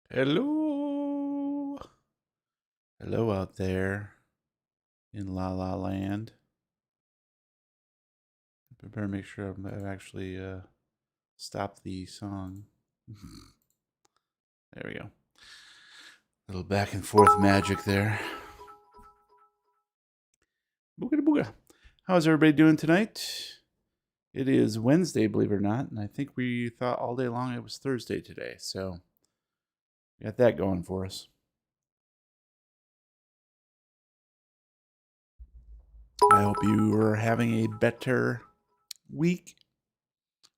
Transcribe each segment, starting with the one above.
Hello. Hello out there in La La Land. I better make sure I've actually stopped the song. There we go. Little back and forth magic there. Booga booga. How's everybody doing tonight? It is Wednesday, believe it or not, and I think we thought all day long it was Thursday today, so we got that going for us. I hope you are having a better week.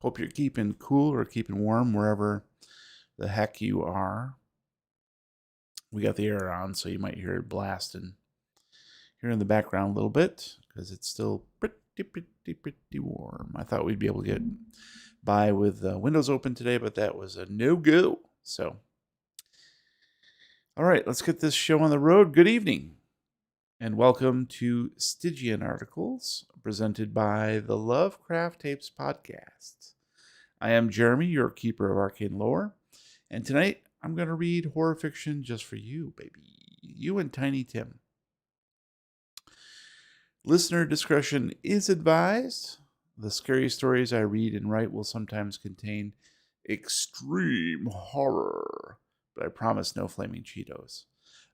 Hope you're keeping cool or keeping warm wherever the heck you are. We got the air on, so you might hear it blasting here in the background a little bit because it's still pretty warm. I thought we'd be able to get by with windows open today, but that was a no-go. So, all right, let's get this show on the road. Good evening, and welcome to Stygian Articles, presented by the Lovecraft Tapes podcast. I am Jeremy, your keeper of arcane lore, and tonight I'm going to read horror fiction just for you, baby. You and Tiny Tim. Listener discretion is advised. The scary stories I read and write will sometimes contain extreme horror, but I promise no flaming Cheetos.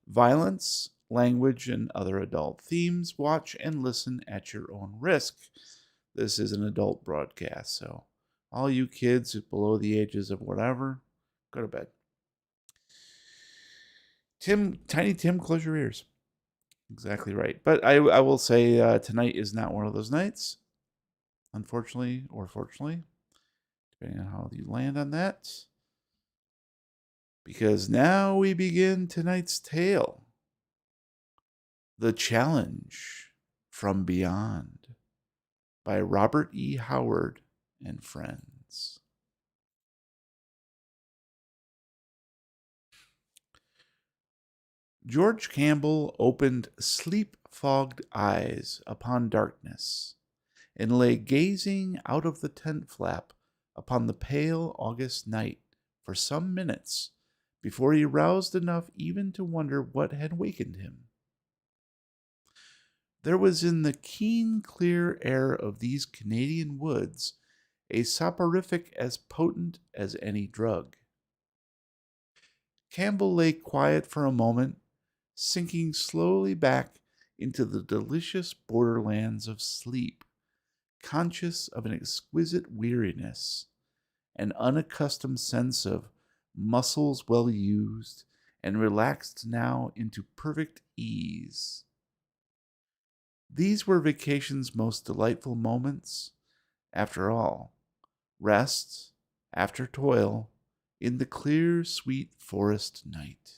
Violence, language, and other adult themes. Watch and listen at your own risk. This is an adult broadcast, so all you kids below the ages of whatever, go to bed. Tiny Tim, close your ears. Exactly right. But I will say tonight is not one of those nights, unfortunately or fortunately, depending on how you land on that. Because now we begin tonight's tale. The Challenge from Beyond by Robert E. Howard and Friends. George Campbell opened sleep-fogged eyes upon darkness and lay gazing out of the tent flap upon the pale August night for some minutes before he roused enough even to wonder what had wakened him. There was in the keen, clear air of these Canadian woods a soporific as potent as any drug. Campbell lay quiet for a moment, sinking slowly back into the delicious borderlands of sleep, conscious of an exquisite weariness, an unaccustomed sense of muscles well used and relaxed now into perfect ease. These were vacation's most delightful moments, after all, rest after toil in the clear, sweet forest night.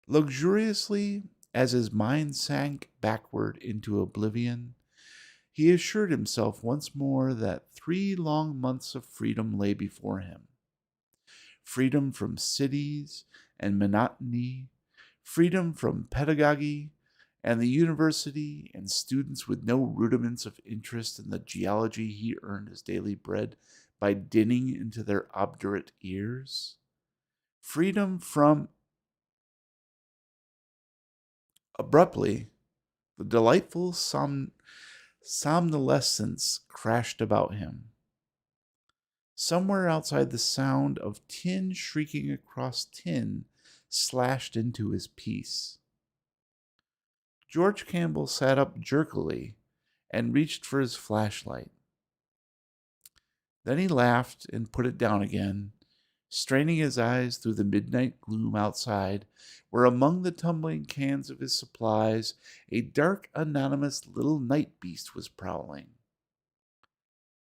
Luxuriously, as his mind sank backward into oblivion, he assured himself once more that 3 long months of freedom lay before him. Freedom from cities and monotony, freedom from pedagogy and the university and students with no rudiments of interest in the geology he earned his daily bread by dinning into their obdurate ears. Freedom from... Abruptly, the delightful somnolescence crashed about him. Somewhere outside, the sound of tin shrieking across tin slashed into his peace. George Campbell sat up jerkily and reached for his flashlight. Then he laughed and put it down again, straining his eyes through the midnight gloom outside, where among the tumbling cans of his supplies a dark, anonymous little night beast was prowling.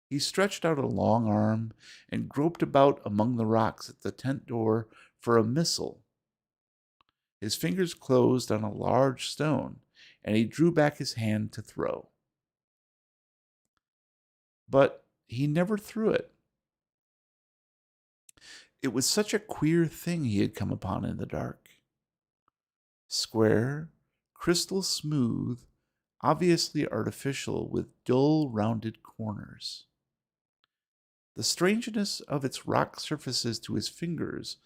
He stretched out a long arm and groped about among the rocks at the tent door for a missile. His fingers closed on a large stone, and he drew back his hand to throw. But he never threw it. It was such a queer thing he had come upon in the dark. Square, crystal smooth, obviously artificial with dull, rounded corners. The strangeness of its rock surfaces to his fingers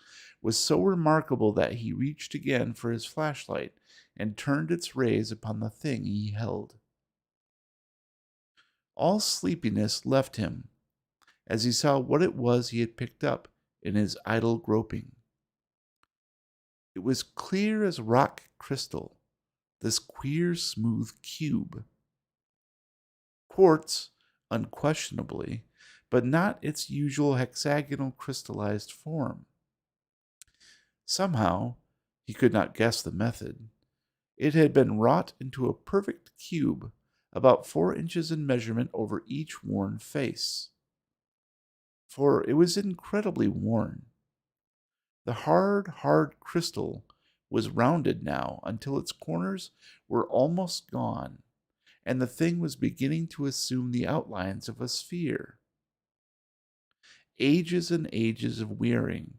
was so remarkable that he reached again for his flashlight and turned its rays upon the thing he held. All sleepiness left him as he saw what it was he had picked up in his idle groping. It was clear as rock crystal, this queer, smooth cube. Quartz, unquestionably, but not its usual hexagonal crystallized form. Somehow, he could not guess the method, it had been wrought into a perfect cube, about 4 inches in measurement over each worn face. For it was incredibly worn. The hard crystal was rounded now until its corners were almost gone, and the thing was beginning to assume the outlines of a sphere. Ages and ages of wearing,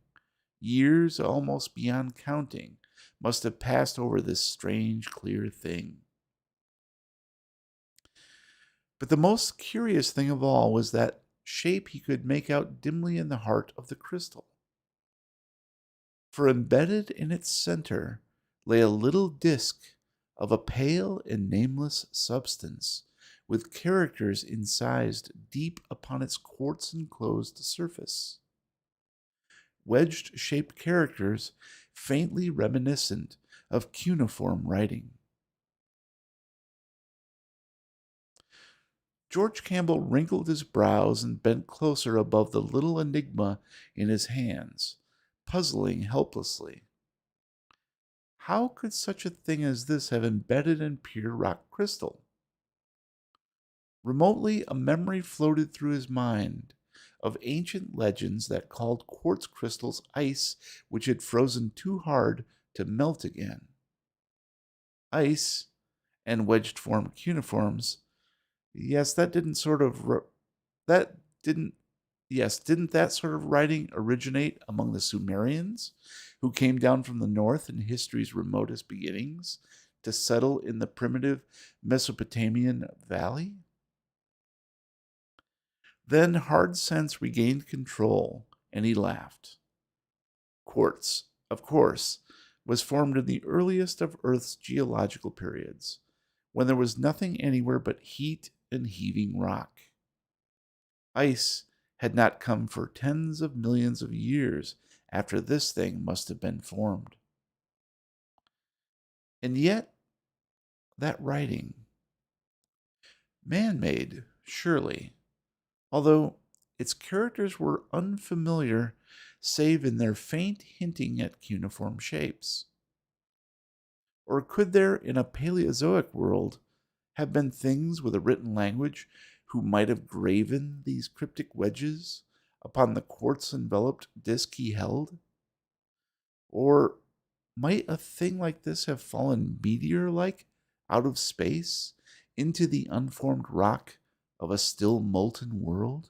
years almost beyond counting, must have passed over this strange, clear thing. But the most curious thing of all was that shape he could make out dimly in the heart of the crystal. For embedded in its center lay a little disk of a pale and nameless substance, with characters incised deep upon its quartz-enclosed surface. Wedged-shaped characters faintly reminiscent of cuneiform writing. George Campbell wrinkled his brows and bent closer above the little enigma in his hands, puzzling helplessly. How could such a thing as this have embedded in pure rock crystal? Remotely, a memory floated through his mind of ancient legends that called quartz crystals ice which had frozen too hard to melt again. Ice and wedged form cuneiforms. Yes, that didn't sort of that didn't didn't that sort of writing originate among the Sumerians, who came down from the north in history's remotest beginnings to settle in the primitive Mesopotamian valley? Then hard sense regained control, and he laughed. Quartz, of course, was formed in the earliest of Earth's geological periods, when there was nothing anywhere but heat and heaving rock. Ice had not come for tens of millions of years after this thing must have been formed. And yet, that writing, man-made, surely, although its characters were unfamiliar save in their faint hinting at cuneiform shapes. Or could there, in a Paleozoic world, have been things with a written language who might have graven these cryptic wedges upon the quartz-enveloped disk he held? Or might a thing like this have fallen meteor-like out of space into the unformed rock of a still molten world?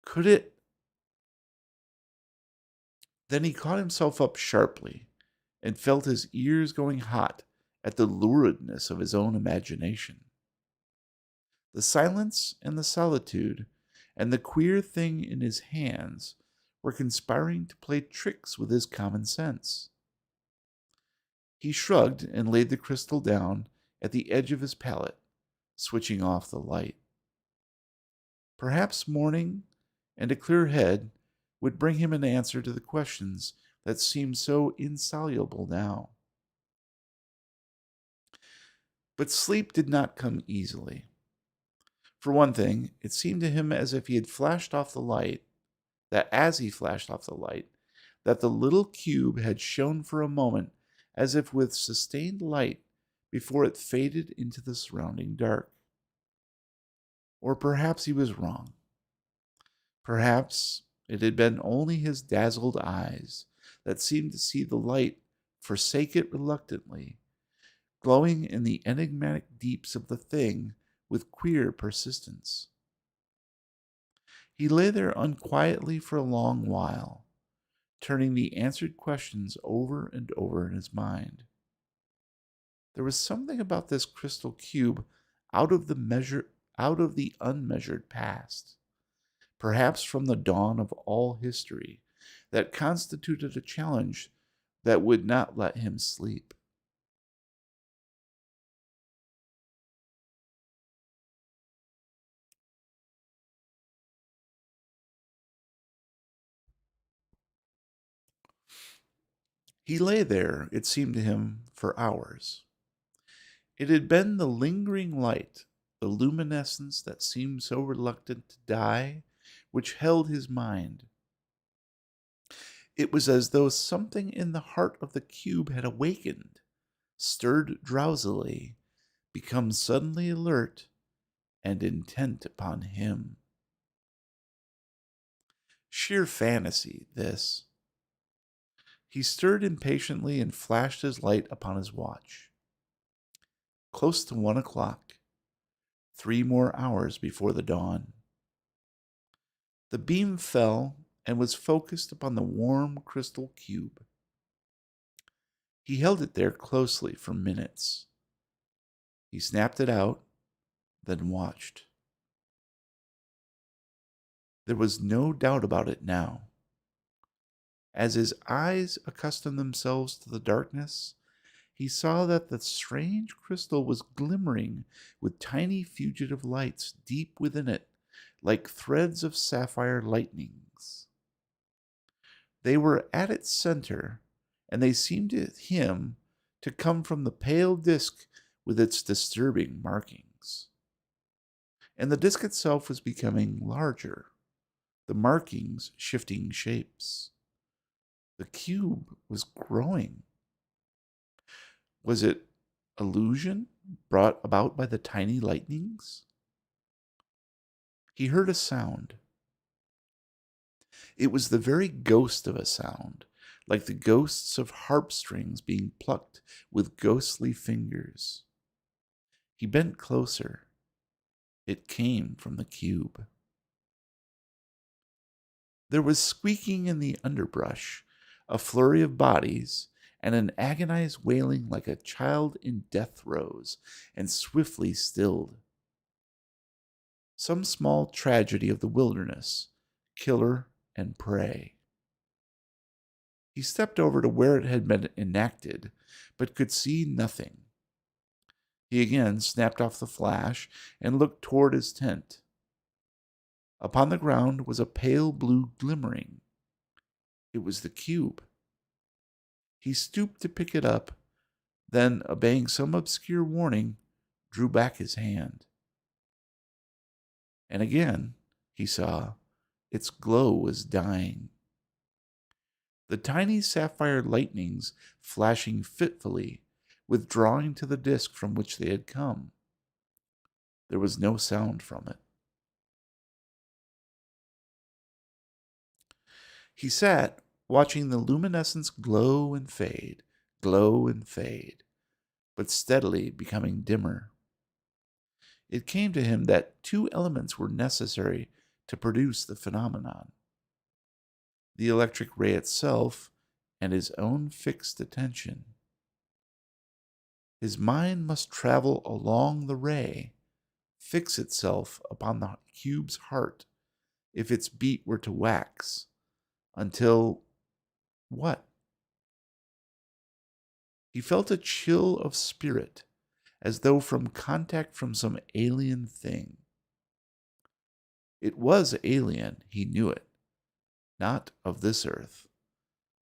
Could it? Then he caught himself up sharply and felt his ears going hot at the luridness of his own imagination. The silence and the solitude and the queer thing in his hands were conspiring to play tricks with his common sense. He shrugged and laid the crystal down at the edge of his pallet, switching off the light. Perhaps morning and a clear head would bring him an answer to the questions that seemed so insoluble now. But sleep did not come easily. For one thing, it seemed to him as if he had flashed off the light, that as he flashed off the light, that the little cube had shone for a moment as if with sustained light before it faded into the surrounding dark. Or perhaps he was wrong. Perhaps it had been only his dazzled eyes that seemed to see the light forsake it reluctantly, glowing in the enigmatic deeps of the thing with queer persistence. He lay there unquietly for a long while, turning the answered questions over and over in his mind. There was something about this crystal cube out of the unmeasured past, perhaps from the dawn of all history, that constituted a challenge that would not let him sleep. He lay there, it seemed to him, for hours. It had been the lingering light, the luminescence that seemed so reluctant to die, which held his mind. It was as though something in the heart of the cube had awakened, stirred drowsily, become suddenly alert and intent upon him. Sheer fantasy, this. He stirred impatiently and flashed his light upon his watch. Close to 1 o'clock, 3 more hours before the dawn. The beam fell and was focused upon the warm crystal cube. He held it there closely for minutes. He snapped it out, then watched. There was no doubt about it now. As his eyes accustomed themselves to the darkness, he saw that the strange crystal was glimmering with tiny fugitive lights deep within it, like threads of sapphire lightnings. They were at its center, and they seemed to him to come from the pale disk with its disturbing markings. And the disk itself was becoming larger, the markings shifting shapes. The cube was growing. Was it illusion brought about by the tiny lightnings? He heard a sound. It was the very ghost of a sound, like the ghosts of harp strings being plucked with ghostly fingers. He bent closer. It came from the cube. There was squeaking in the underbrush, a flurry of bodies, and an agonized wailing like a child in death throes, and swiftly stilled. Some small tragedy of the wilderness, killer and prey. He stepped over to where it had been enacted, but could see nothing. He again snapped off the flash and looked toward his tent. Upon the ground was a pale blue glimmering. It was the cube. He stooped to pick it up, then, obeying some obscure warning, drew back his hand. And again, he saw, its glow was dying. The tiny sapphire lightnings flashing fitfully, withdrawing to the disk from which they had come. There was no sound from it. He sat, watching the luminescence glow and fade, but steadily becoming dimmer. It came to him that two elements were necessary to produce the phenomenon: the electric ray itself and his own fixed attention. His mind must travel along the ray, fix itself upon the cube's heart, if its beat were to wax, until what? He felt a chill of spirit, as though from contact from some alien thing. It was alien, he knew it, not of this earth,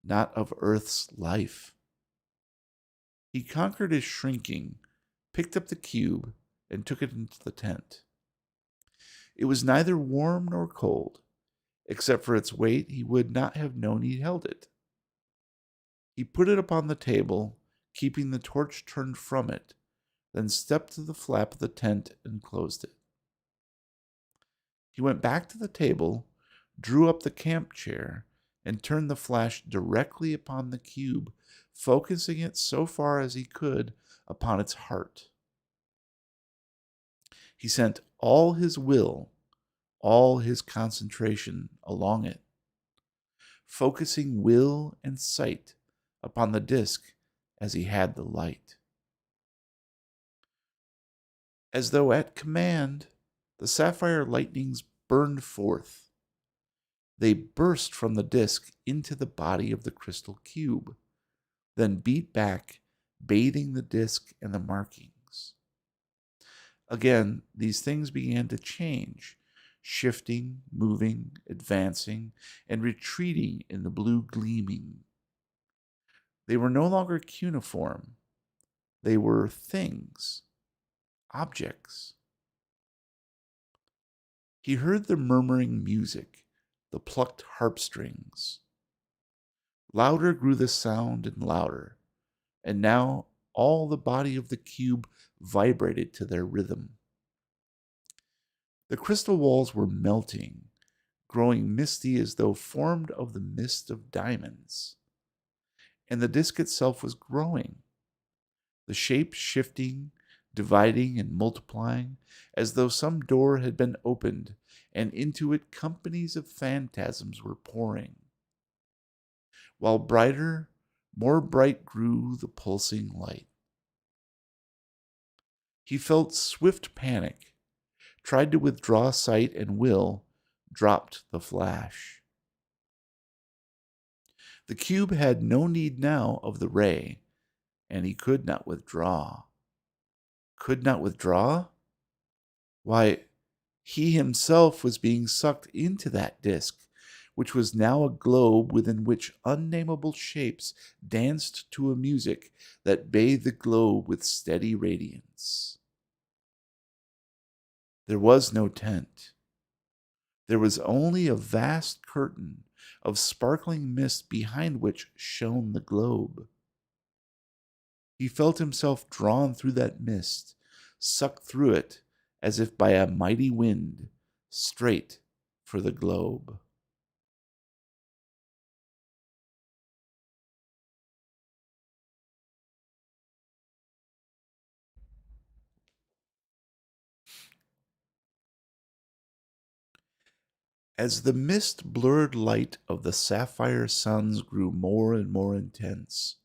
not of Earth's life. He conquered his shrinking, picked up the cube, and took it into the tent. It was neither warm nor cold. Except for its weight, he would not have known he held it. He put it upon the table, keeping the torch turned from it, then stepped to the flap of the tent and closed it. He went back to the table, drew up the camp chair, and turned the flash directly upon the cube, focusing it so far as he could upon its heart. He sent all his will, all his concentration along it, focusing will and sight upon the disk as he had the light. As though at command, the sapphire lightnings burned forth. They burst from the disk into the body of the crystal cube, then beat back, bathing the disk and the markings. Again, these things began to change, shifting, moving, advancing, and retreating in the blue gleaming. They were no longer cuneiform. They were things, objects. He heard the murmuring music, the plucked harp strings. Louder grew the sound and louder, and now all the body of the cube vibrated to their rhythm. The crystal walls were melting, growing misty as though formed of the mist of diamonds. And the disk itself was growing, the shape shifting, dividing, and multiplying, as though some door had been opened, and into it companies of phantasms were pouring. While brighter, more bright grew the pulsing light. He felt swift panic, tried to withdraw sight and will, dropped the flash. The cube had no need now of the ray, and he could not withdraw. Could not withdraw? Why, he himself was being sucked into that disk, which was now a globe within which unnameable shapes danced to a music that bathed the globe with steady radiance. There was no tent. There was only a vast curtain of sparkling mist behind which shone the globe. He felt himself drawn through that mist, sucked through it as if by a mighty wind, straight for the globe. As the mist-blurred light of the sapphire suns grew more and more intense,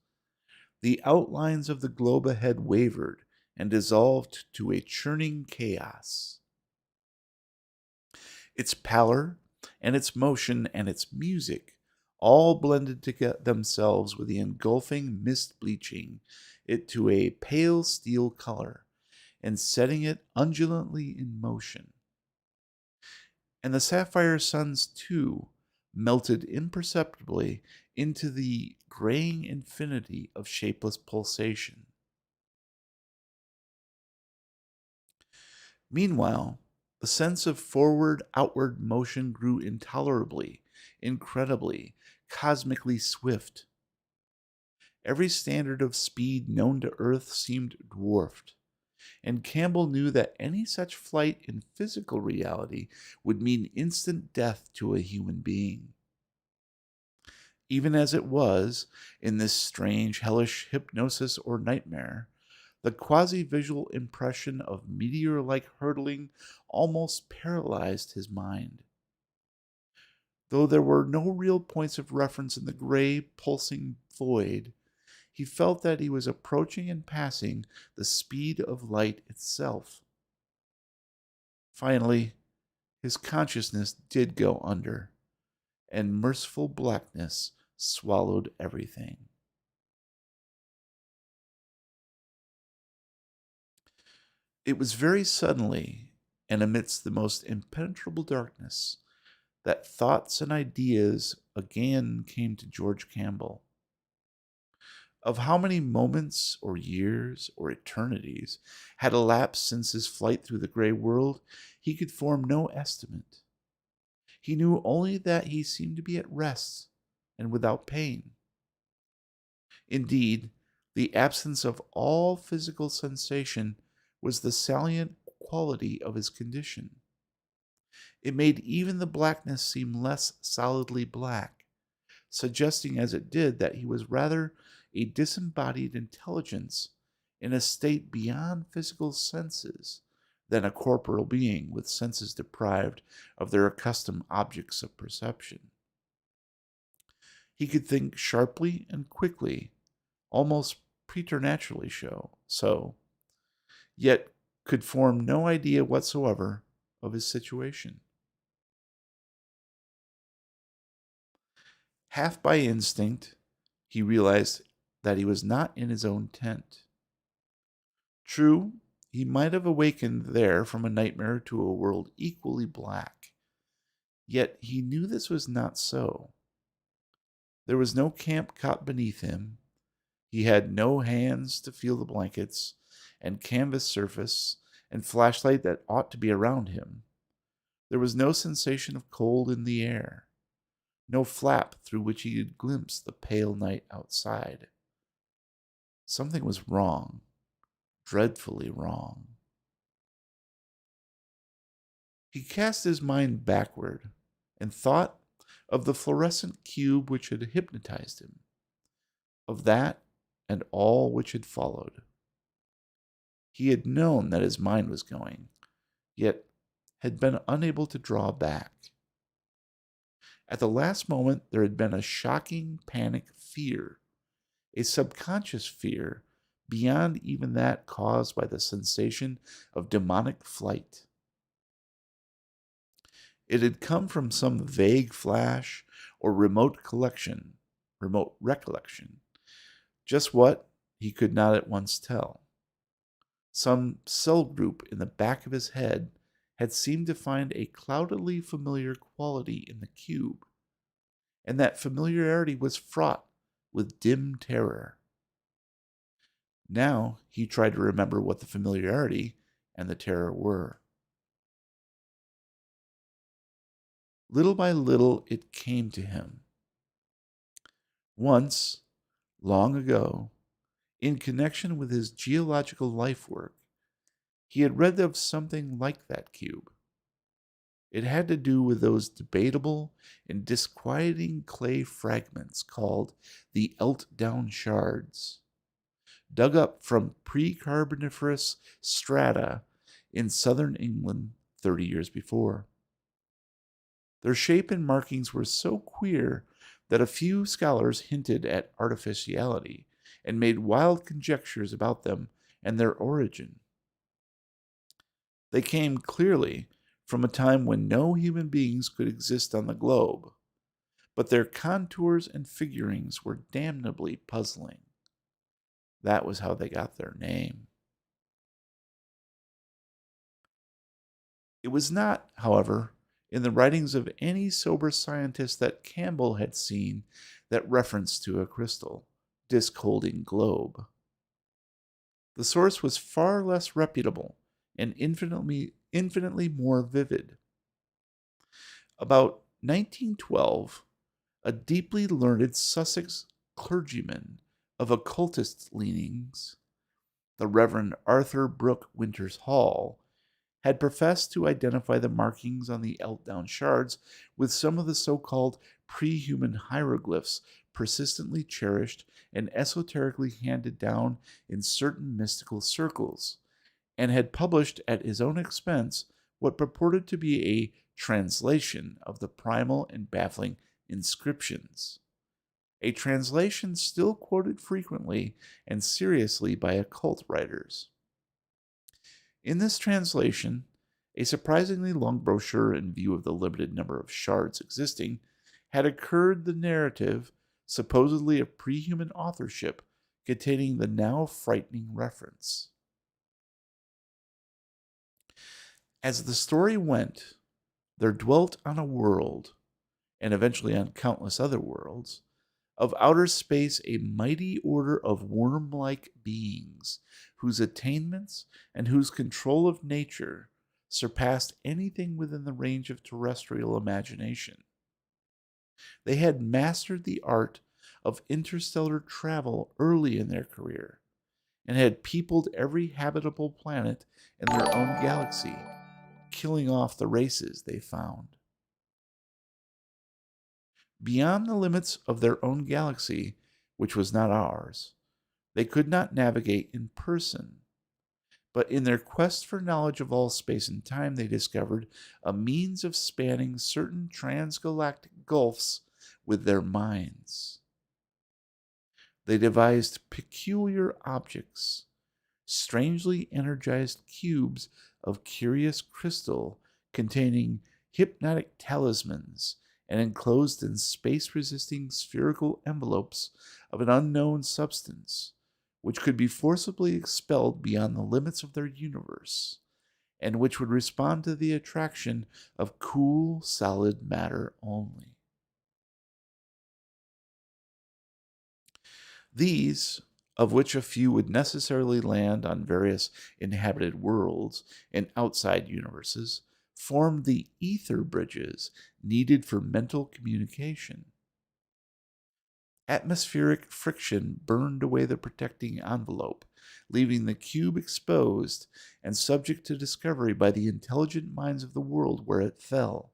the outlines of the globe ahead wavered and dissolved to a churning chaos. Its pallor and its motion and its music all blended together themselves with the engulfing mist bleaching it to a pale steel color and setting it undulantly in motion. And the sapphire suns, too, melted imperceptibly into the graying infinity of shapeless pulsation. Meanwhile, the sense of forward, outward motion grew intolerably, incredibly, cosmically swift. Every standard of speed known to Earth seemed dwarfed, and Campbell knew that any such flight in physical reality would mean instant death to a human being. Even as it was, in this strange, hellish hypnosis or nightmare, the quasi-visual impression of meteor-like hurtling almost paralyzed his mind. Though there were no real points of reference in the gray, pulsing void, he felt that he was approaching and passing the speed of light itself. Finally, his consciousness did go under, and merciful blackness swallowed everything. It was very suddenly, and amidst the most impenetrable darkness, that thoughts and ideas again came to George Campbell. Of how many moments or years or eternities had elapsed since his flight through the gray world, he could form no estimate. He knew only that he seemed to be at rest and without pain. Indeed, the absence of all physical sensation was the salient quality of his condition. It made even the blackness seem less solidly black, suggesting as it did that he was rather a disembodied intelligence in a state beyond physical senses than a corporeal being with senses deprived of their accustomed objects of perception. He could think sharply and quickly, almost preternaturally so, yet could form no idea whatsoever of his situation. Half by instinct, he realized that he was not in his own tent. True, he might have awakened there from a nightmare to a world equally black, yet he knew this was not so. There was no camp cot beneath him. He had no hands to feel the blankets and canvas surface and flashlight that ought to be around him. There was no sensation of cold in the air, no flap through which he could glimpse the pale night outside. Something was wrong, dreadfully wrong. He cast his mind backward and thought of the fluorescent cube which had hypnotized him, of that and all which had followed. He had known that his mind was going, yet had been unable to draw back. At the last moment, there had been a shocking panic fear, a subconscious fear beyond even that caused by the sensation of demonic flight. It had come from some vague flash or remote recollection, just what he could not at once tell. Some cell group in the back of his head had seemed to find a cloudily familiar quality in the cube, and that familiarity was fraught with dim terror. Now he tried to remember what the familiarity and the terror were. Little by little it came to him. Once, long ago, in connection with his geological life work, he had read of something like that cube. It had to do with those debatable and disquieting clay fragments called the Eltdown shards, dug up from pre-Carboniferous strata in southern England 30 years before. Their shape and markings were so queer that a few scholars hinted at artificiality and made wild conjectures about them and their origin. They came clearly from a time when no human beings could exist on the globe, but their contours and figurings were damnably puzzling. That was how they got their name. It was not, however, in the writings of any sober scientist that Campbell had seen that reference to a crystal, disc-holding globe. The source was far less reputable and infinitely more vivid. About 1912, a deeply learned Sussex clergyman of occultist leanings, the Reverend Arthur Brooke Winters Hall, had professed to identify the markings on the Eltdown shards with some of the so-called pre-human hieroglyphs persistently cherished and esoterically handed down in certain mystical circles, and had published at his own expense what purported to be a translation of the primal and baffling inscriptions, a translation still quoted frequently and seriously by occult writers. In this translation, a surprisingly long brochure in view of the limited number of shards existing, had occurred the narrative, supposedly of pre-human authorship, containing the now frightening reference. As the story went, there dwelt on a world, and eventually on countless other worlds, of outer space a mighty order of worm-like beings whose attainments and whose control of nature surpassed anything within the range of terrestrial imagination. They had mastered the art of interstellar travel early in their career and had peopled every habitable planet in their own galaxy, killing off the races they found. Beyond the limits of their own galaxy, which was not ours, they could not navigate in person. But in their quest for knowledge of all space and time, they discovered a means of spanning certain transgalactic gulfs with their minds. They devised peculiar objects, strangely energized cubes of curious crystal containing hypnotic talismans and enclosed in space resisting spherical envelopes of an unknown substance, which could be forcibly expelled beyond the limits of their universe, and which would respond to the attraction of cool, solid matter only. These, of which a few would necessarily land on various inhabited worlds and outside universes, formed the ether bridges needed for mental communication. Atmospheric friction burned away the protecting envelope, leaving the cube exposed and subject to discovery by the intelligent minds of the world where it fell.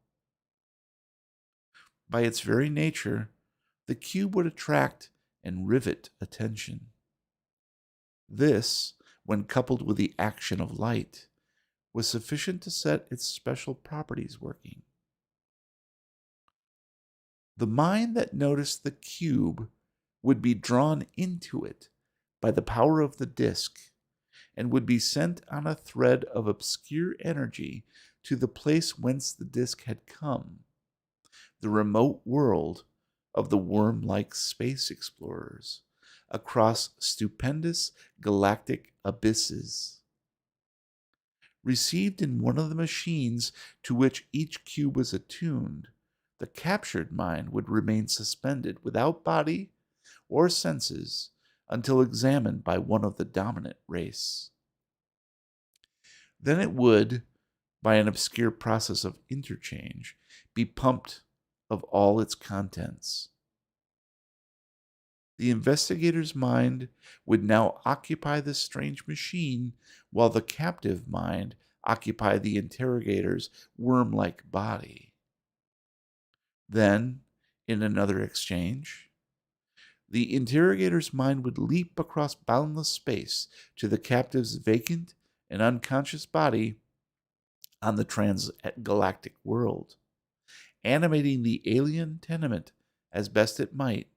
By its very nature, the cube would attract and rivet attention. This, when coupled with the action of light, was sufficient to set its special properties working. The mind that noticed the cube would be drawn into it by the power of the disk and would be sent on a thread of obscure energy to the place whence the disk had come, the remote world of the worm like space explorers across stupendous galactic abysses. Received in one of the machines to which each cube was attuned, the captured mind would remain suspended without body or senses until examined by one of the dominant race. Then it would, by an obscure process of interchange, be pumped of all its contents. The investigator's mind would now occupy this strange machine, while the captive mind occupied the interrogator's worm like body. Then, in another exchange, the interrogator's mind would leap across boundless space to the captive's vacant and unconscious body on the transgalactic world, animating the alien tenement as best it might,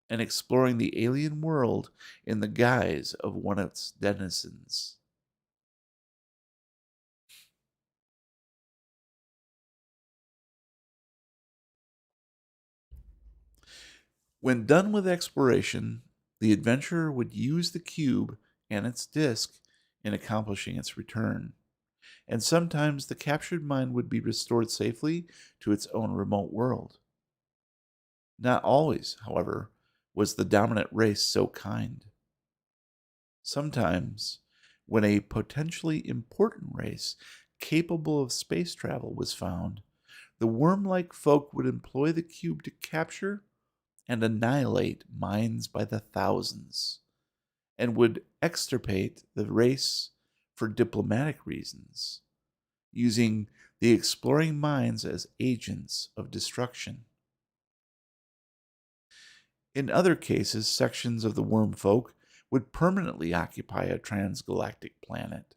and exploring the alien world in the guise of one of its denizens. When done with exploration, the adventurer would use the cube and its disk in accomplishing its return, and sometimes the captured mind would be restored safely to its own remote world. Not always, however, was the dominant race so kind. Sometimes, when a potentially important race capable of space travel was found, the worm like folk would employ the cube to capture and annihilate minds by the thousands, and would extirpate the race for diplomatic reasons, using the exploring minds as agents of destruction. In other cases, sections of the worm folk would permanently occupy a transgalactic planet,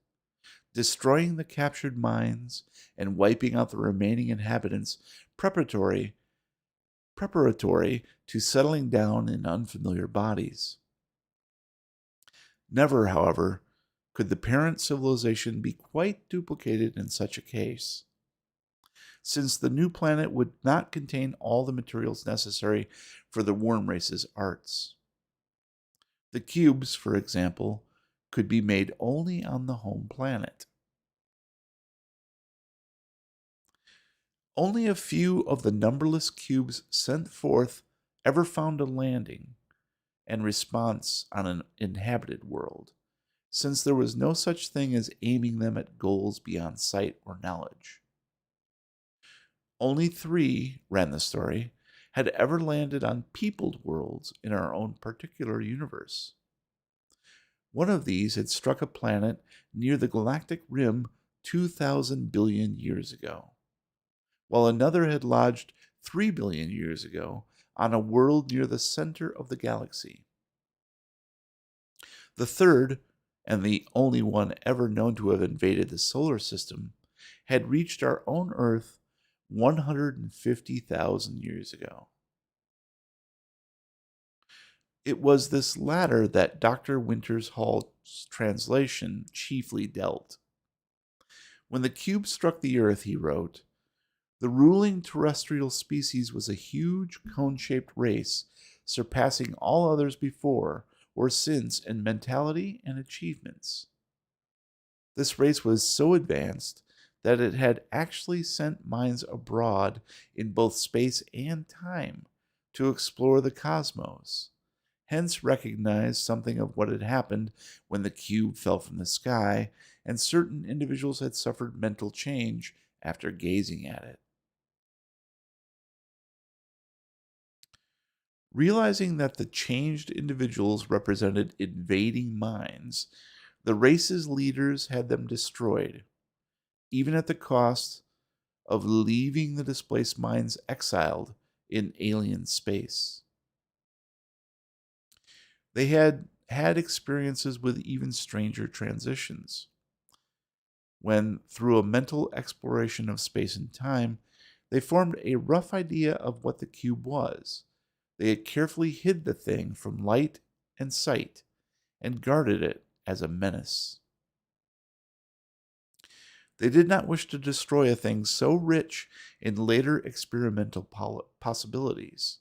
destroying the captured minds and wiping out the remaining inhabitants preparatory to settling down in unfamiliar bodies. Never, however, could the parent civilization be quite duplicated in such a case, since the new planet would not contain all the materials necessary for the worm race's arts. The cubes, for example, could be made only on the home planet. Only a few of the numberless cubes sent forth ever found a landing and response on an inhabited world, since there was no such thing as aiming them at goals beyond sight or knowledge. Only 3, ran the story, had ever landed on peopled worlds in our own particular universe. One of these had struck a planet near the galactic rim 2,000 billion years ago, while another had lodged 3 billion years ago on a world near the center of the galaxy. The third, and the only one ever known to have invaded the solar system, had reached our own Earth 150,000 years ago. It was this latter that Dr. Winters Hall's translation chiefly dealt. When the cube struck the Earth, he wrote, The ruling terrestrial species was a huge cone shaped race, surpassing all others before or since in mentality and achievements. This race was so advanced that it had actually sent minds abroad in both space and time to explore the cosmos, hence recognized something of what had happened when the cube fell from the sky, and certain individuals had suffered mental change after gazing at it. Realizing that the changed individuals represented invading minds, the race's leaders had them destroyed, even at the cost of leaving the displaced minds exiled in alien space. They had had experiences with even stranger transitions, when, through a mental exploration of space and time, they formed a rough idea of what the cube was. They had carefully hid the thing from light and sight and guarded it as a menace. They did not wish to destroy a thing so rich in later experimental possibilities.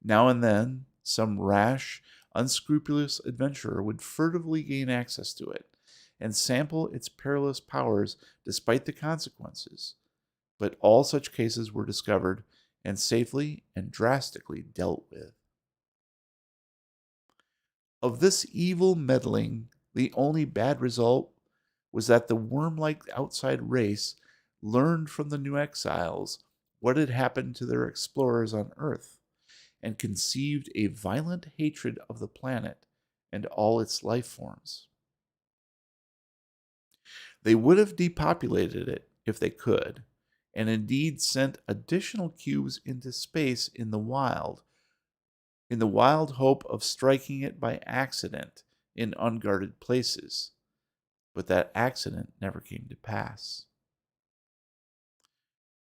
Now and then, some rash, unscrupulous adventurer would furtively gain access to it and sample its perilous powers despite the consequences. But all such cases were discovered and safely and drastically dealt with. Of this evil meddling, the only bad result was that the worm like outside race learned from the new exiles what had happened to their explorers on Earth and conceived a violent hatred of the planet and all its life forms. They would have depopulated it if they could, and indeed sent additional cubes into space in the wild hope of striking it by accident in unguarded places. But that accident never came to pass.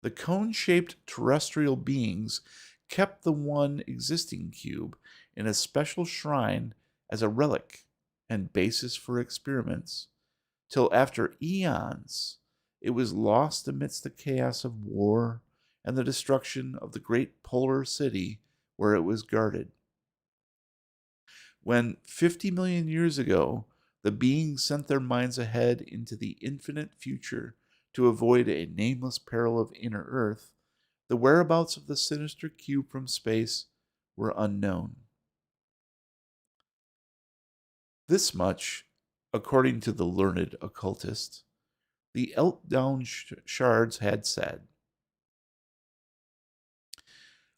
The cone shaped terrestrial beings kept the one existing cube in a special shrine as a relic and basis for experiments, till after eons it was lost amidst the chaos of war and the destruction of the great polar city where it was guarded. When 50 million years ago the beings sent their minds ahead into the infinite future to avoid a nameless peril of inner Earth, the whereabouts of the sinister cube from space were unknown. This much, according to the learned occultist, the Eltdown shards had said.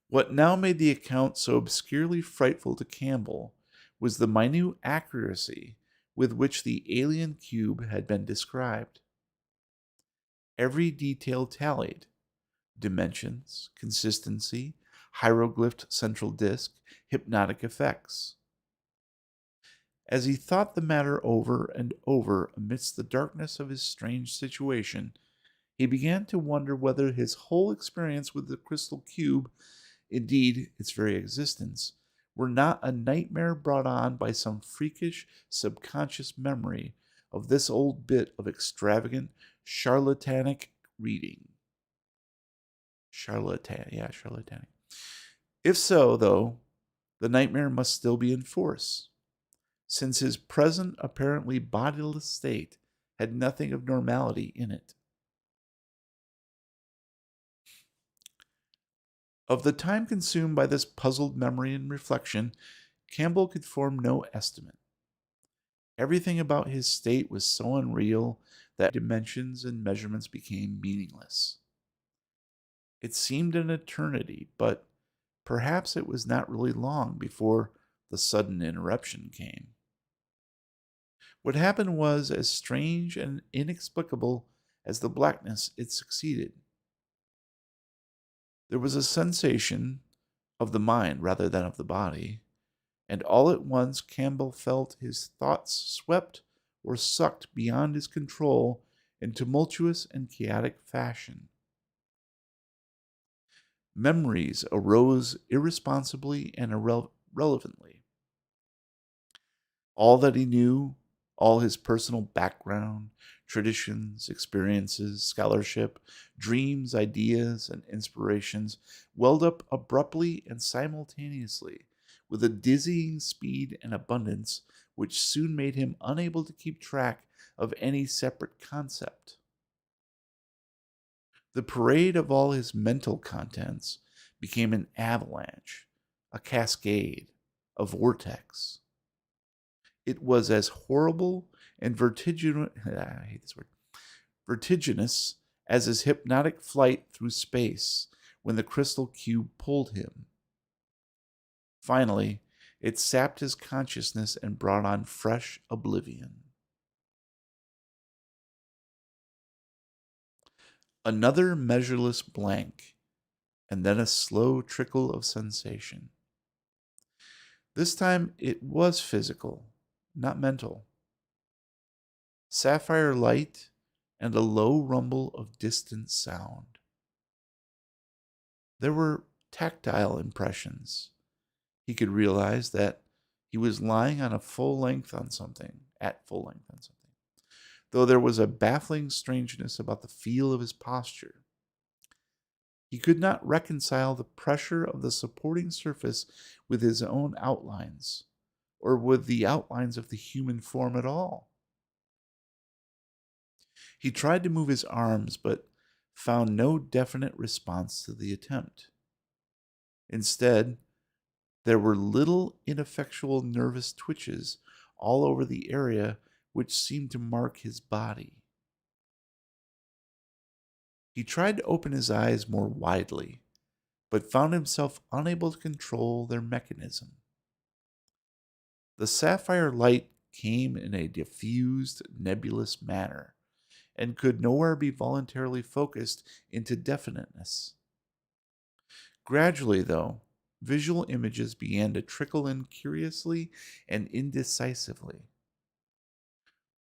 What now made the account so obscurely frightful to Campbell was the minute accuracy with which the alien cube had been described. Every detail tallied: dimensions, consistency, hieroglyphed central disk, hypnotic effects. As he thought the matter over and over amidst the darkness of his strange situation, he began to wonder whether his whole experience with the crystal cube, indeed its very existence, were not a nightmare brought on by some freakish subconscious memory of this old bit of extravagant charlatanic reading. Charlatanic. If so, though, the nightmare must still be in force, since his present apparently bodiless state had nothing of normality in it. Of the time consumed by this puzzled memory and reflection, Campbell could form no estimate. Everything about his state was so unreal that dimensions and measurements became meaningless. It seemed an eternity, but perhaps it was not really long before the sudden interruption came. What happened was as strange and inexplicable as the blackness it succeeded. There was a sensation of the mind rather than of the body, and all at once Campbell felt his thoughts swept or sucked beyond his control in tumultuous and chaotic fashion. Memories arose irresponsibly and irrelevantly. All that he knew, all his personal background, Traditions, experiences, scholarship, dreams, ideas, and inspirations welled up abruptly and simultaneously with a dizzying speed and abundance which soon made him unable to keep track of any separate concept. The parade of all his mental contents became an avalanche, a cascade, a vortex. It was as horrible and vertiginous, I hate this word, vertiginous as his hypnotic flight through space when the crystal cube pulled him. Finally, it sapped his consciousness and brought on fresh oblivion. Another measureless blank, and then a slow trickle of sensation. This time it was physical, not mental. Sapphire light and a low rumble of distant sound. There were tactile impressions. He could realize that he was lying on full length on something, though there was a baffling strangeness about the feel of his posture. He could not reconcile the pressure of the supporting surface with his own outlines, or with the outlines of the human form at all. He tried to move his arms, but found no definite response to the attempt. Instead, there were little ineffectual nervous twitches all over the area which seemed to mark his body. He tried to open his eyes more widely, but found himself unable to control their mechanism. The sapphire light came in a diffused, nebulous manner, and could nowhere be voluntarily focused into definiteness. Gradually, though, visual images began to trickle in curiously and indecisively.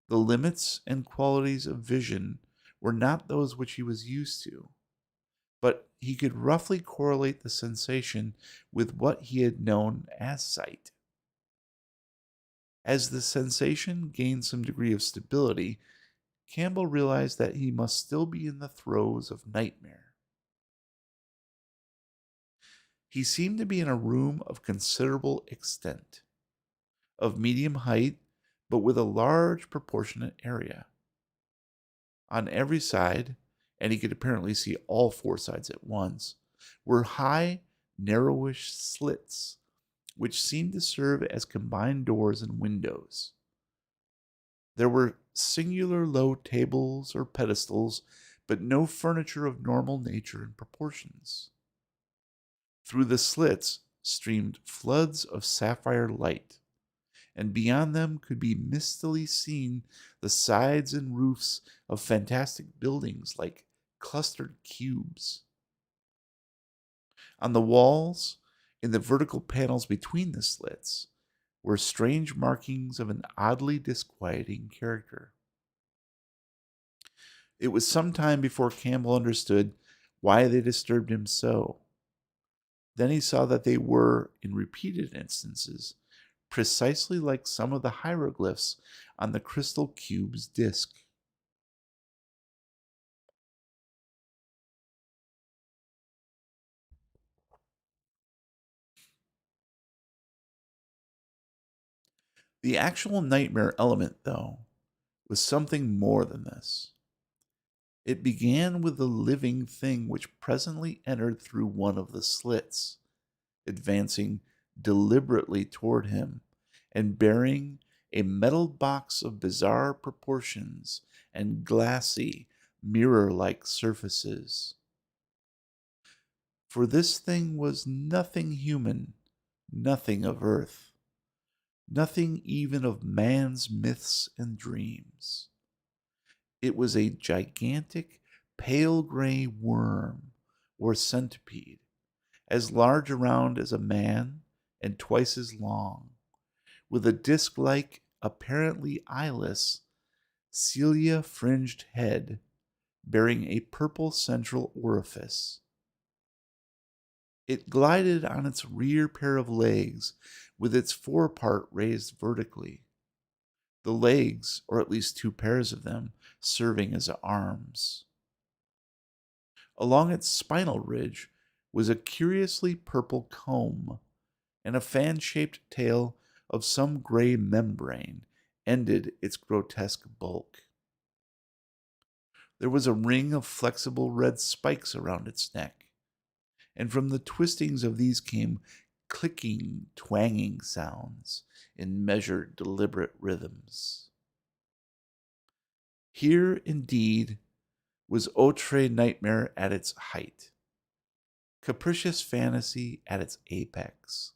The limits and qualities of vision were not those which he was used to, but he could roughly correlate the sensation with what he had known as sight. As the sensation gained some degree of stability, Campbell realized that he must still be in the throes of nightmare. He seemed to be in a room of considerable extent, of medium height, but with a large proportionate area. On every side, and he could apparently see all four sides at once, were high, narrowish slits, which seemed to serve as combined doors and windows. There were singular low tables or pedestals, but no furniture of normal nature and proportions. Through the slits streamed floods of sapphire light, and beyond them could be mistily seen the sides and roofs of fantastic buildings like clustered cubes. On the walls, in the vertical panels between the slits, were strange markings of an oddly disquieting character. It was some time before Campbell understood why they disturbed him so. Then he saw that they were, in repeated instances, precisely like some of the hieroglyphs on the crystal cube's disk. The actual nightmare element, though, was something more than this. It began with the living thing which presently entered through one of the slits, advancing deliberately toward him and bearing a metal box of bizarre proportions and glassy, mirror-like surfaces. For this thing was nothing human, nothing of earth, nothing even of man's myths and dreams. It was a gigantic, pale gray worm or centipede, as large around as a man and twice as long, with a disc-like, apparently eyeless, cilia-fringed head bearing a purple central orifice. It glided on its rear pair of legs with its forepart raised vertically. the legs, or at least two pairs of them, serving as arms. Along its spinal ridge was a curiously purple comb, and a fan-shaped tail of some gray membrane ended its grotesque bulk. There was a ring of flexible red spikes around its neck, and from the twistings of these came clicking, twanging sounds in measured, deliberate rhythms. Here, indeed, was outre nightmare at its height, capricious fantasy at its apex.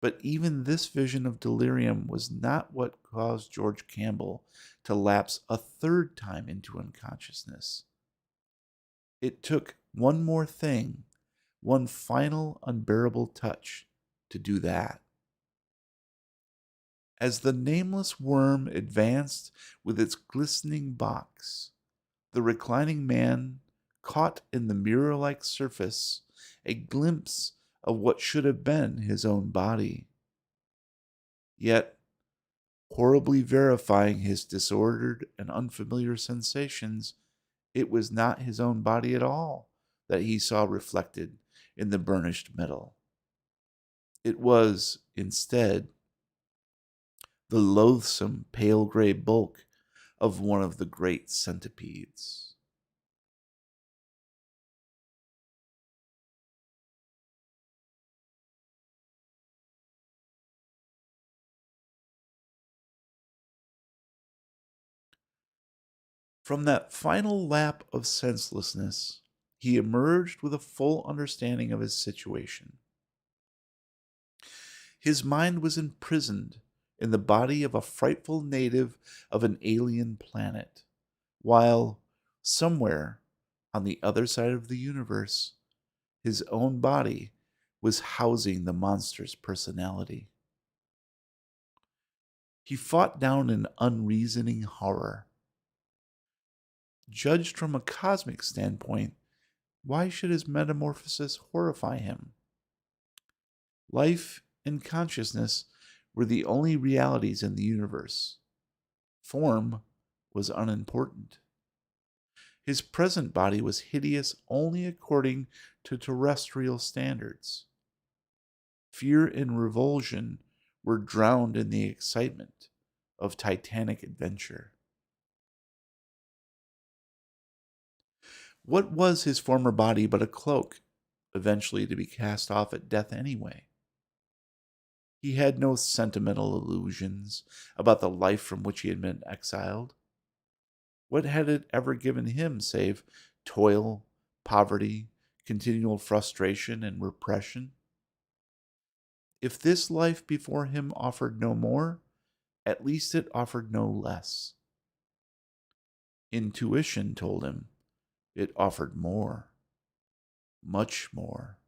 But even this vision of delirium was not what caused George Campbell to lapse a third time into unconsciousness. It took one more thing, one final unbearable touch, to do that. As the nameless worm advanced with its glistening box, the reclining man caught in the mirror-like surface a glimpse of what should have been his own body. Yet, horribly verifying his disordered and unfamiliar sensations, it was not his own body at all that he saw reflected in the burnished metal. It was, instead, the loathsome pale gray bulk of one of the great centipedes. From that final lap of senselessness, he emerged with a full understanding of his situation. His mind was imprisoned in the body of a frightful native of an alien planet, while somewhere on the other side of the universe, his own body was housing the monster's personality. He fought down an unreasoning horror. Judged from a cosmic standpoint, why should his metamorphosis horrify him? Life and consciousness were the only realities in the universe. Form was unimportant. His present body was hideous only according to terrestrial standards. Fear and revulsion were drowned in the excitement of titanic adventure. What was his former body but a cloak, eventually to be cast off at death anyway? He had no sentimental illusions about the life from which he had been exiled. What had it ever given him save toil, poverty, continual frustration, and repression? If this life before him offered no more, at least it offered no less. Intuition told him it offered more, much more.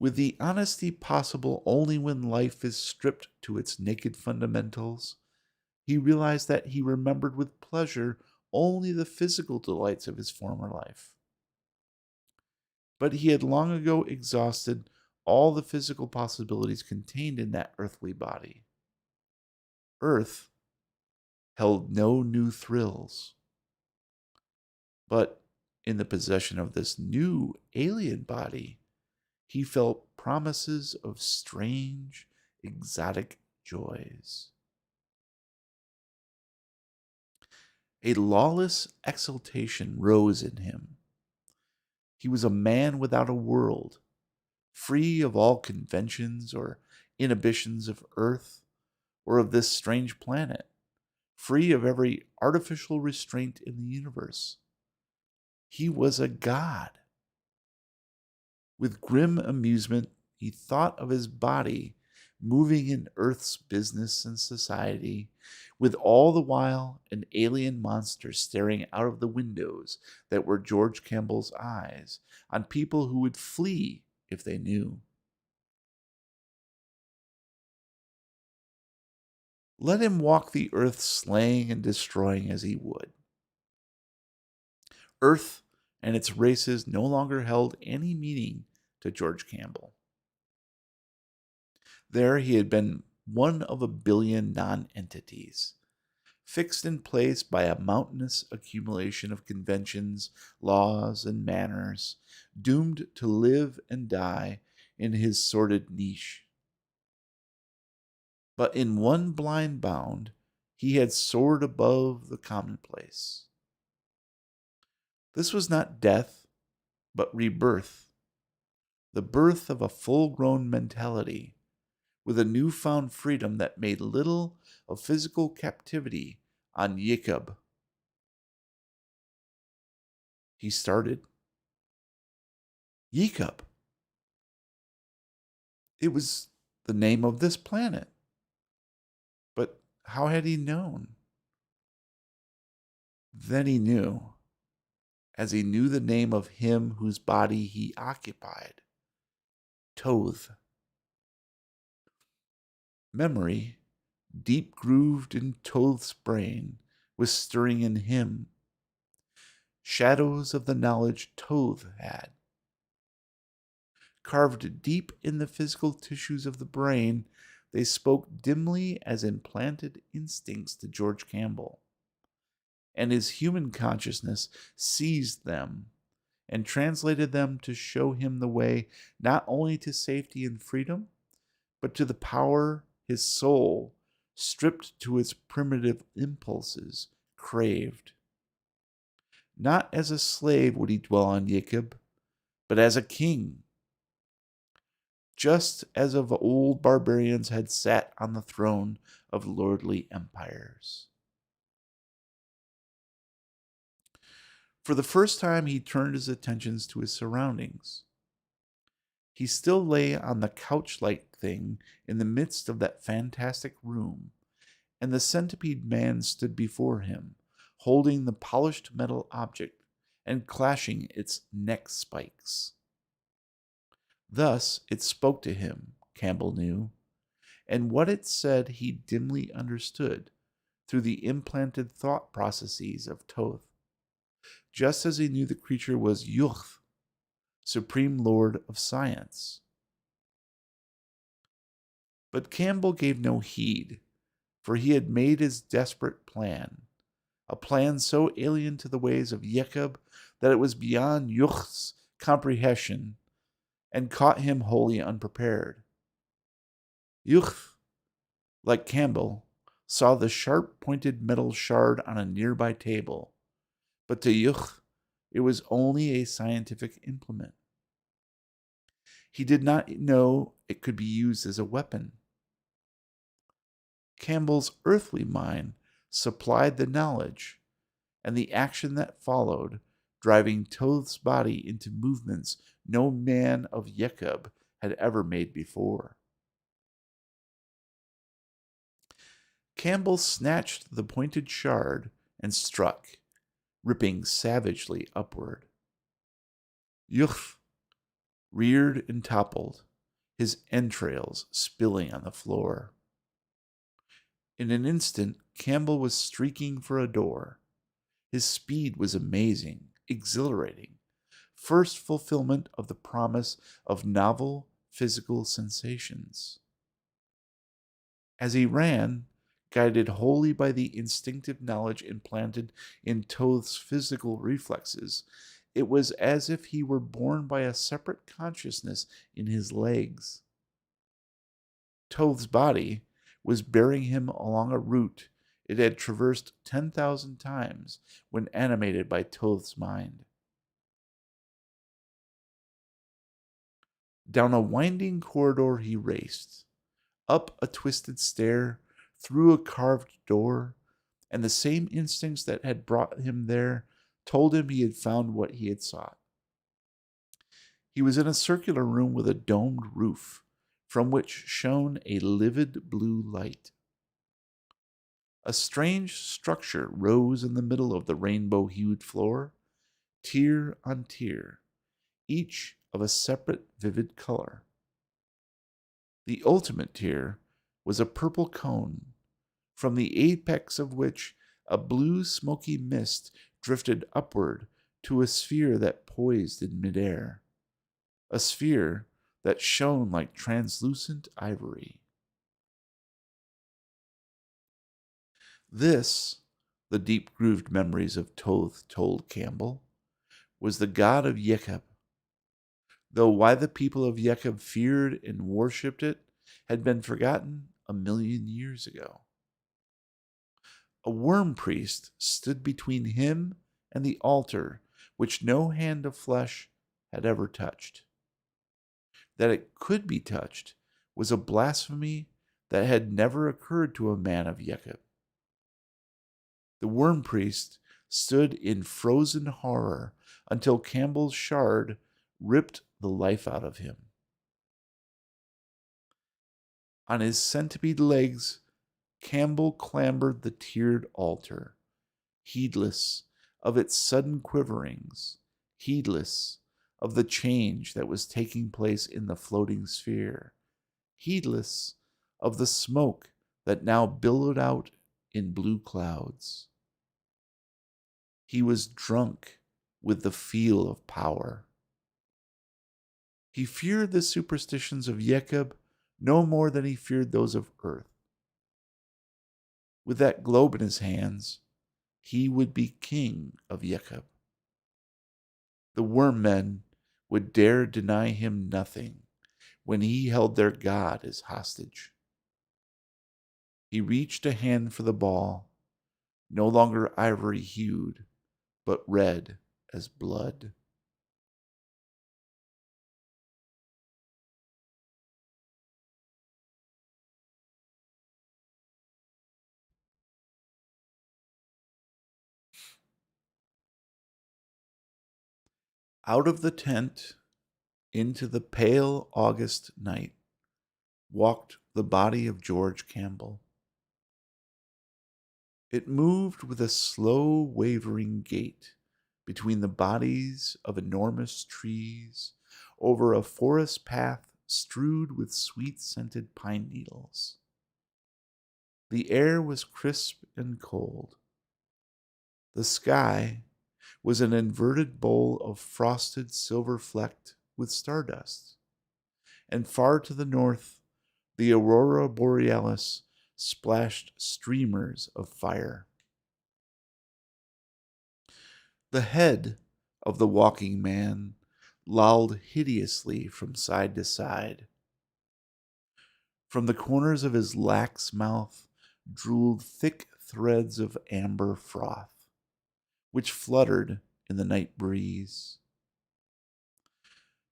With the honesty possible only when life is stripped to its naked fundamentals, he realized that he remembered with pleasure only the physical delights of his former life. But he had long ago exhausted all the physical possibilities contained in that earthly body. Earth held no new thrills. But in the possession of this new alien body, he felt promises of strange, exotic joys. A lawless exultation rose in him. He was a man without a world, free of all conventions or inhibitions of earth or of this strange planet, free of every artificial restraint in the universe. He was a god. With grim amusement, he thought of his body moving in Earth's business and society, with all the while an alien monster staring out of the windows that were George Campbell's eyes on people who would flee if they knew. Let him walk the earth slaying and destroying as he would. Earth and its races no longer held any meaning to George Campbell. There he had been one of a billion non-entities, fixed in place by a mountainous accumulation of conventions, laws, and manners, doomed to live and die in his sordid niche. But in one blind bound, he had soared above the commonplace. This was not death, but rebirth, the birth of a full-grown mentality, with a newfound freedom that made little of physical captivity on Yikub. He started. Yikub. It was the name of this planet. But how had he known? Then he knew, as he knew the name of him whose body he occupied, Toth. Memory, deep grooved in Toth's brain, was stirring in him. Shadows of the knowledge Toth had. Carved deep in the physical tissues of the brain, they spoke dimly as implanted instincts to George Campbell. And his human consciousness seized them and translated them to show him the way not only to safety and freedom, but to the power his soul, stripped to its primitive impulses, craved. Not as a slave would he dwell on Yikub, but as a king, just as of old barbarians had sat on the throne of lordly empires. For the first time, he turned his attentions to his surroundings. He still lay on the couch-like thing in the midst of that fantastic room, and the centipede man stood before him, holding the polished metal object and clashing its neck spikes. Thus it spoke to him, Campbell knew, and what it said he dimly understood through the implanted thought processes of Toth, just as he knew the creature was Yuch, supreme lord of science. But Campbell gave no heed, for he had made his desperate plan, a plan so alien to the ways of Yekub that it was beyond Yuch's comprehension and caught him wholly unprepared. Yuch, like Campbell, saw the sharp-pointed metal shard on a nearby table, but to Yuch it was only a scientific implement. He did not know it could be used as a weapon. Campbell's earthly mind supplied the knowledge, and the action that followed, driving Toth's body into movements no man of Yekub had ever made before. Campbell snatched the pointed shard and struck, ripping savagely upward. Yuch reared and toppled, his entrails spilling on the floor. In an instant, Campbell was streaking for a door. His speed was amazing, exhilarating, first fulfillment of the promise of novel physical sensations. As he ran, guided wholly by the instinctive knowledge implanted in Toth's physical reflexes, it was as if he were borne by a separate consciousness in his legs. Toth's body was bearing him along a route it had traversed 10,000 times when animated by Toth's mind. Down a winding corridor he raced, up a twisted stair, through a carved door, and the same instincts that had brought him there told him he had found what he had sought. He was in a circular room with a domed roof, from which shone a livid blue light. A strange structure rose in the middle of the rainbow-hued floor, tier on tier, each of a separate vivid color. The ultimate tier was a purple cone, from the apex of which a blue smoky mist drifted upward to a sphere that poised in midair, a sphere that shone like translucent ivory. This, the deep-grooved memories of Toth told Campbell, was the god of Yekeb, though why the people of Yekeb feared and worshipped it had been forgotten 1,000,000 years ago. A worm priest stood between him and the altar which no hand of flesh had ever touched. That it could be touched was a blasphemy that had never occurred to a man of Yekeb. The worm priest stood in frozen horror until Campbell's shard ripped the life out of him. On his centipede legs, Campbell clambered the tiered altar, heedless of its sudden quiverings, heedless of the change that was taking place in the floating sphere, heedless of the smoke that now billowed out in blue clouds. He was drunk with the feel of power. He feared the superstitions of Yekeb no more than he feared those of earth. With that globe in his hands, he would be king of Yekeb. The worm men would dare deny him nothing when he held their god as hostage. He reached a hand for the ball, no longer ivory-hued, but red as blood. Out of the tent, into the pale August night, walked the body of George Campbell. It moved with a slow, wavering gait between the bodies of enormous trees over a forest path strewed with sweet-scented pine needles. The air was crisp and cold. The sky was an inverted bowl of frosted silver flecked with stardust, and far to the north, the aurora borealis splashed streamers of fire. The head of the walking man lolled hideously from side to side. From the corners of his lax mouth drooled thick threads of amber froth, which fluttered in the night breeze.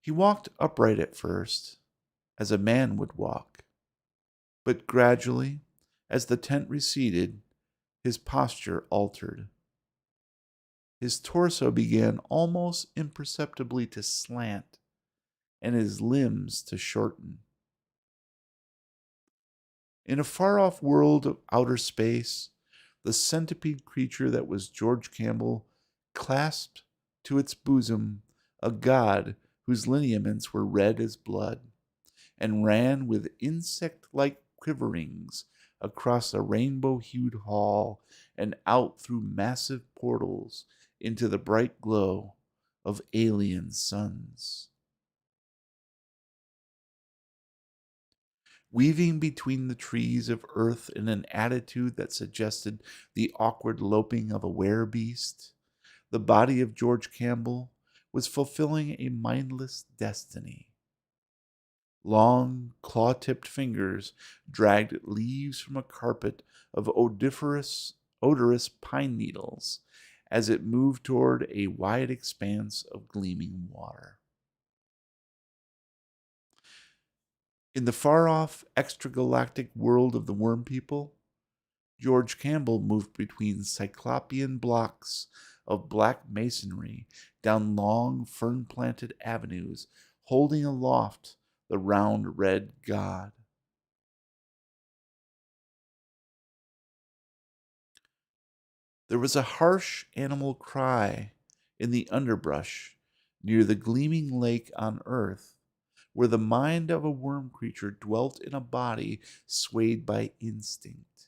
He walked upright at first, as a man would walk, but gradually, as the tent receded, his posture altered. His torso began almost imperceptibly to slant, and his limbs to shorten. In a far-off world of outer space, the centipede creature that was George Campbell clasped to its bosom a god whose lineaments were red as blood, and ran with insect-like quiverings across a rainbow-hued hall and out through massive portals into the bright glow of alien suns. Weaving between the trees of earth in an attitude that suggested the awkward loping of a werebeast, the body of George Campbell was fulfilling a mindless destiny. Long, claw-tipped fingers dragged leaves from a carpet of odorous pine needles as it moved toward a wide expanse of gleaming water. In the far-off extragalactic world of the worm people, George Campbell moved between cyclopean blocks of black masonry down long fern-planted avenues, holding aloft the round red god. There was a harsh animal cry in the underbrush near the gleaming lake on earth, where the mind of a worm creature dwelt in a body swayed by instinct.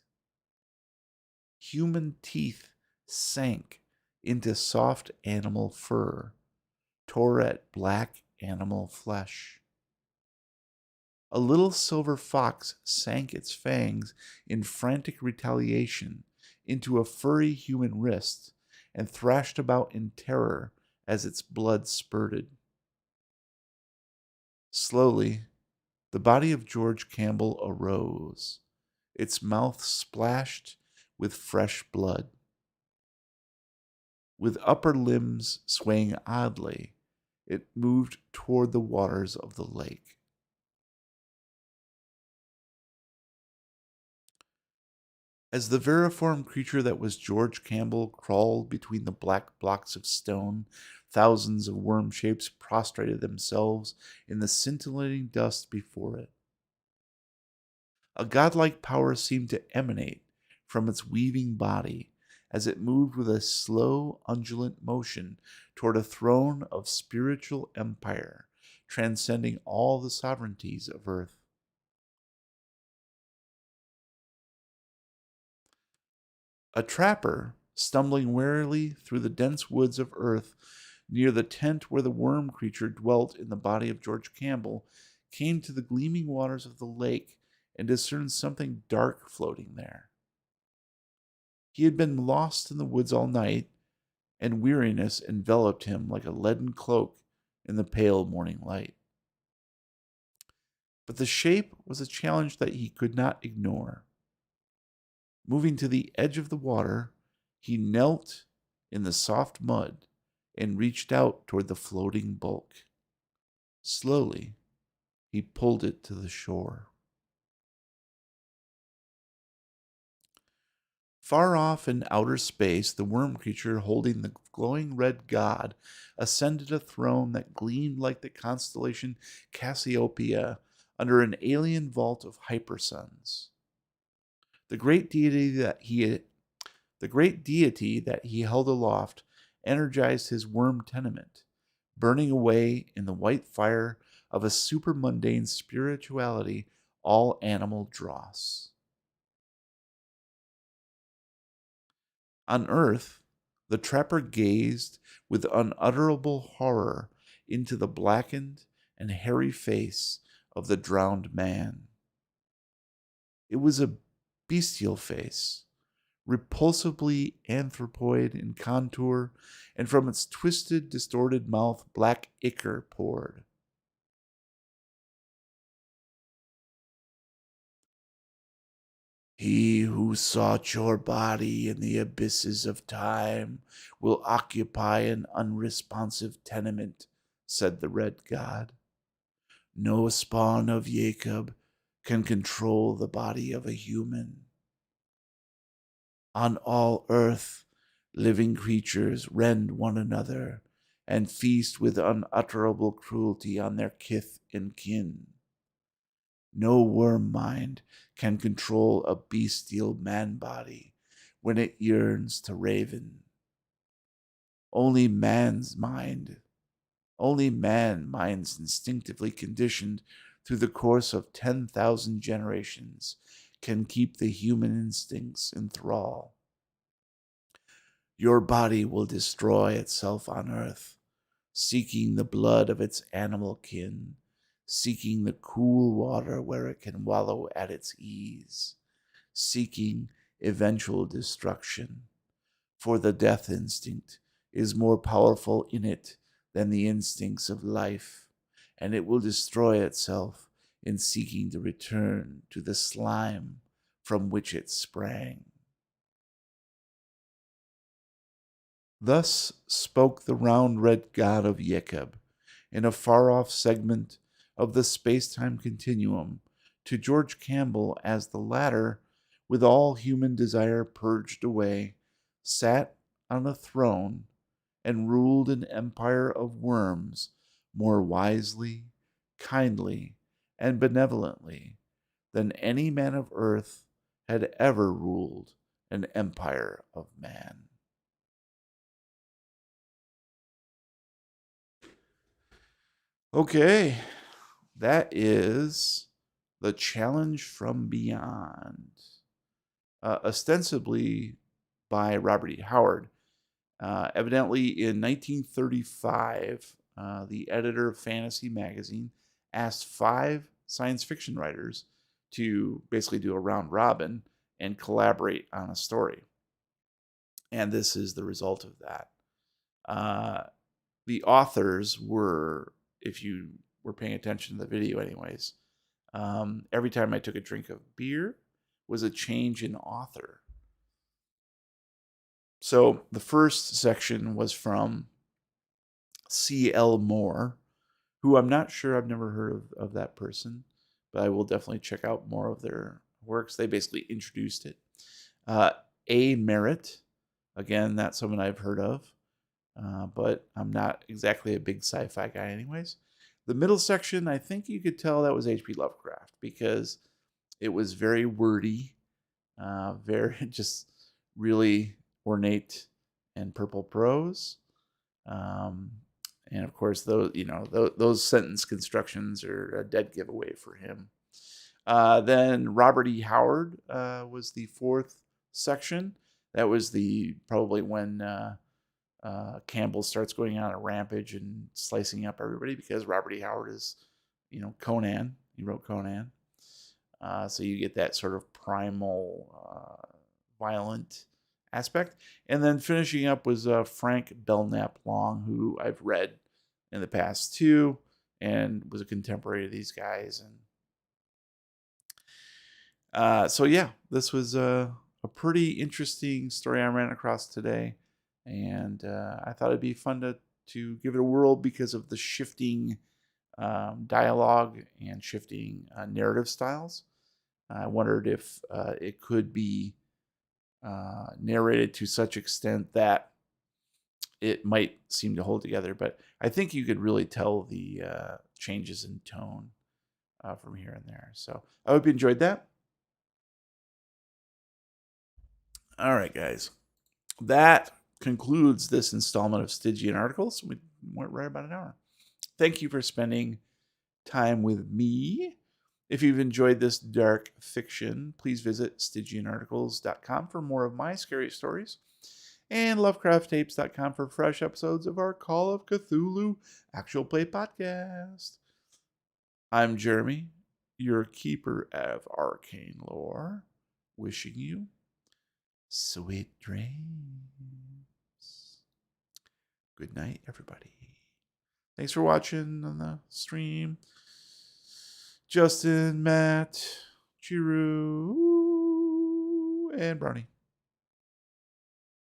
Human teeth sank into soft animal fur, tore at black animal flesh. A little silver fox sank its fangs in frantic retaliation into a furry human wrist and thrashed about in terror as its blood spurted. Slowly, the body of George Campbell arose, its mouth splashed with fresh blood. With upper limbs swaying oddly, it moved toward the waters of the lake. As the veriform creature that was George Campbell crawled between the black blocks of stone, thousands of worm shapes prostrated themselves in the scintillating dust before it. A godlike power seemed to emanate from its weaving body as it moved with a slow, undulant motion toward a throne of spiritual empire, transcending all the sovereignties of earth. A trapper, stumbling warily through the dense woods of earth near the tent where the worm creature dwelt in the body of George Campbell, came to the gleaming waters of the lake and discerned something dark floating there. He had been lost in the woods all night, and weariness enveloped him like a leaden cloak in the pale morning light. But the shape was a challenge that he could not ignore. Moving to the edge of the water, he knelt in the soft mud and reached out toward the floating bulk. Slowly, he pulled it to the shore. Far off in outer space, the worm creature holding the glowing red god ascended a throne that gleamed like the constellation Cassiopeia under an alien vault of hypersuns. The great deity that he The great deity that he held aloft energized his worm tenement, burning away in the white fire of a supermundane spirituality all animal dross. On earth, the trapper gazed with unutterable horror into the blackened and hairy face of the drowned man. It was a bestial face, repulsively anthropoid in contour, and from its twisted, distorted mouth black ichor poured. He who sought your body in the abysses of time will occupy an unresponsive tenement, said the red god. No spawn of Jacob can control the body of a human. On all earth, living creatures rend one another and feast with unutterable cruelty on their kith and kin. No worm mind can control a bestial man body when it yearns to raven. Only man's mind, only man minds instinctively conditioned through the course of 10,000 generations can keep the human instincts in thrall. Your body will destroy itself on earth, seeking the blood of its animal kin, seeking the cool water where it can wallow at its ease, seeking eventual destruction. For the death instinct is more powerful in it than the instincts of life, and it will destroy itself in seeking to return to the slime from which it sprang. Thus spoke the round red god of Yekeb in a far-off segment of the space-time continuum to George Campbell as the latter, with all human desire purged away, sat on a throne and ruled an empire of worms more wisely, kindly, and benevolently than any man of earth had ever ruled an empire of man. Okay, that is The Challenge from Beyond, ostensibly by Robert E. Howard. Evidently, in 1935, the editor of Fantasy magazine asked 5 science fiction writers to basically do a round robin and collaborate on a story. And this is the result of that. The authors were, if you were paying attention to the video anyways, every time I took a drink of beer was a change in author. So the first section was from C.L. Moore, who I'm not sure, I've never heard of that person, but I will definitely check out more of their works. They basically introduced it. A. Merritt, again, that's someone I've heard of, but I'm not exactly a big sci-fi guy anyways. The middle section, I think you could tell that was H.P. Lovecraft because it was very wordy, very just really ornate and purple prose. And of course, those sentence constructions are a dead giveaway for him. Then Robert E. Howard was the fourth section. That was probably when Campbell starts going on a rampage and slicing up everybody, because Robert E. Howard is, Conan. He wrote Conan. So you get that sort of primal, violent aspect. And then finishing up was Frank Belknap Long, who I've read in the past too, and was a contemporary of these guys. And so yeah, this was a pretty interesting story I ran across today, and I thought it'd be fun to give it a whirl because of the shifting dialogue and shifting narrative styles. I wondered if it could be narrated to such extent that it might seem to hold together, but I think you could really tell the changes in tone from here and there. So I hope you enjoyed that. All right, guys. That concludes this installment of Stygian Articles. We went right about an hour. Thank you for spending time with me. If you've enjoyed this dark fiction, please visit StygianArticles.com for more of my scary stories, and LovecraftTapes.com for fresh episodes of our Call of Cthulhu actual play podcast. I'm Jeremy, your keeper of arcane lore, wishing you sweet dreams. Good night, everybody. Thanks for watching on the stream. Justin, Matt, Chiru, and Brownie.